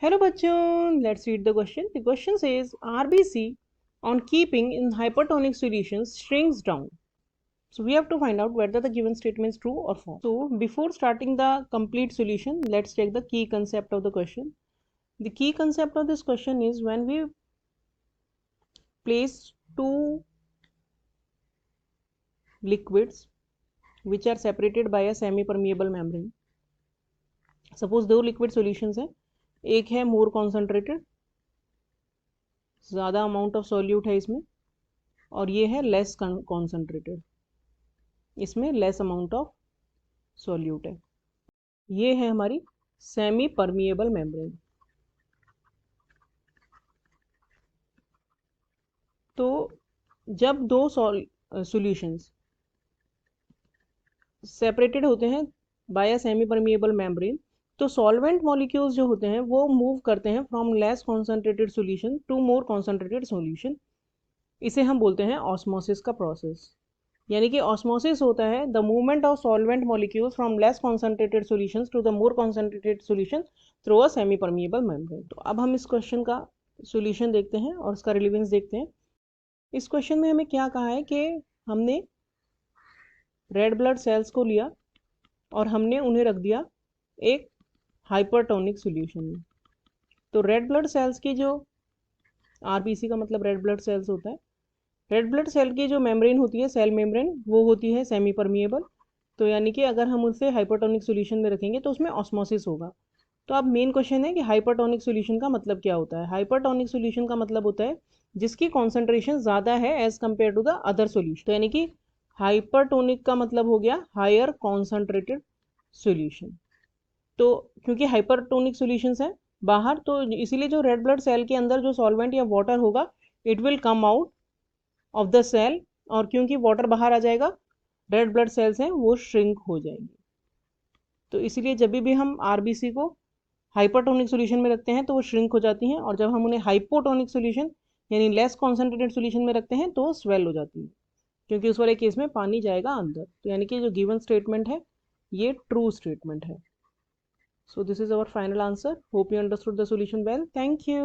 Hello bachon, let's read the question. The question says RBC on keeping in hypertonic solutions shrinks down. So we have to find out whether the given statement is true or false. So before starting the complete solution, let's check the key concept of the question. The key concept of this question is when we place two liquids which are separated by a semi-permeable membrane. Suppose दो liquid solutions हैं, एक है more concentrated, ज़्यादा amount of solute है इसमें, और ये है लेस कॉन्सेंट्रेटेड, इसमें लेस अमाउंट ऑफ सॉल्यूट है. ये है हमारी सेमी परमिएबल मेम्ब्रेन. तो जब दो सॉल्यूशंस सेपरेटेड होते हैं by a semipermeable membrane, तो सॉल्वेंट मॉलिक्यूल्स जो होते हैं वो मूव करते हैं from less concentrated solution to more concentrated solution. इसे हम बोलते हैं ऑस्मोसिस का प्रोसेस. यानी कि ऑस्मोसिस होता है the movement of solvent molecules from less concentrated solutions to the more concentrated solution through a semipermeable membrane. तो अब हम इस क्वेश्चन का सॉल्यूशन देखते हैं और इसका रिलेवेंस देखते हैं. इस क्वेश्चन में हमें क्या कहा है कि हमने रेड ब्लड सेल्स को लिया और हमने उन्हें रख दिया एक हाइपरटोनिक सॉल्यूशन में. तो रेड ब्लड सेल्स की जो आरबीसी का मतलब रेड ब्लड सेल्स होता है, रेड ब्लड सेल की जो मेम्ब्रेन होती है, सेल मेम्ब्रेन, वो होती है सेमी परमिएबल. तो यानी कि अगर हम उसे हाइपरटोनिक सॉल्यूशन में रखेंगे तो उसमें ऑस्मोसिस होगा. तो अब मेन क्वेश्चन है कि हाइपरटोनिक सॉल्यूशन का मतलब क्या होता है. हाइपरटोनिक सॉल्यूशन का मतलब होता है जिसकी कॉन्सेंट्रेशन ज़्यादा है as compare to the other solution. तो यानी कि हाइपरटोनिक का मतलब हो गया हायर कॉन्सेंट्रेटेड सॉल्यूशन. तो क्योंकि हाइपरटोनिक सॉल्यूशंस है बाहर, तो इसीलिए जो रेड ब्लड सेल के अंदर जो सॉल्वेंट या वाटर होगा it will come out of the cell, और क्योंकि वाटर बाहर आ जाएगा रेड ब्लड सेल्स हैं वो श्रिंक हो जाएंगी. तो इसीलिए जब भी हम आरबीसी को हाइपरटोनिक सॉल्यूशन में रखते हैं तो वो श्रिंक हो जाती हैं, और जब हम उन्हें हाइपोटोनिक सॉल्यूशन यानी लेस कॉन्सेंट्रेटेड सॉल्यूशन में रखते हैं तो वो स्वेल हो जाती है, क्योंकि उस वाले केस में पानी जाएगा अंदर. तो यानी कि जो गिवन स्टेटमेंट है ये ट्रू स्टेटमेंट है. So this is our final answer. Hope you understood the solution well. Thank you.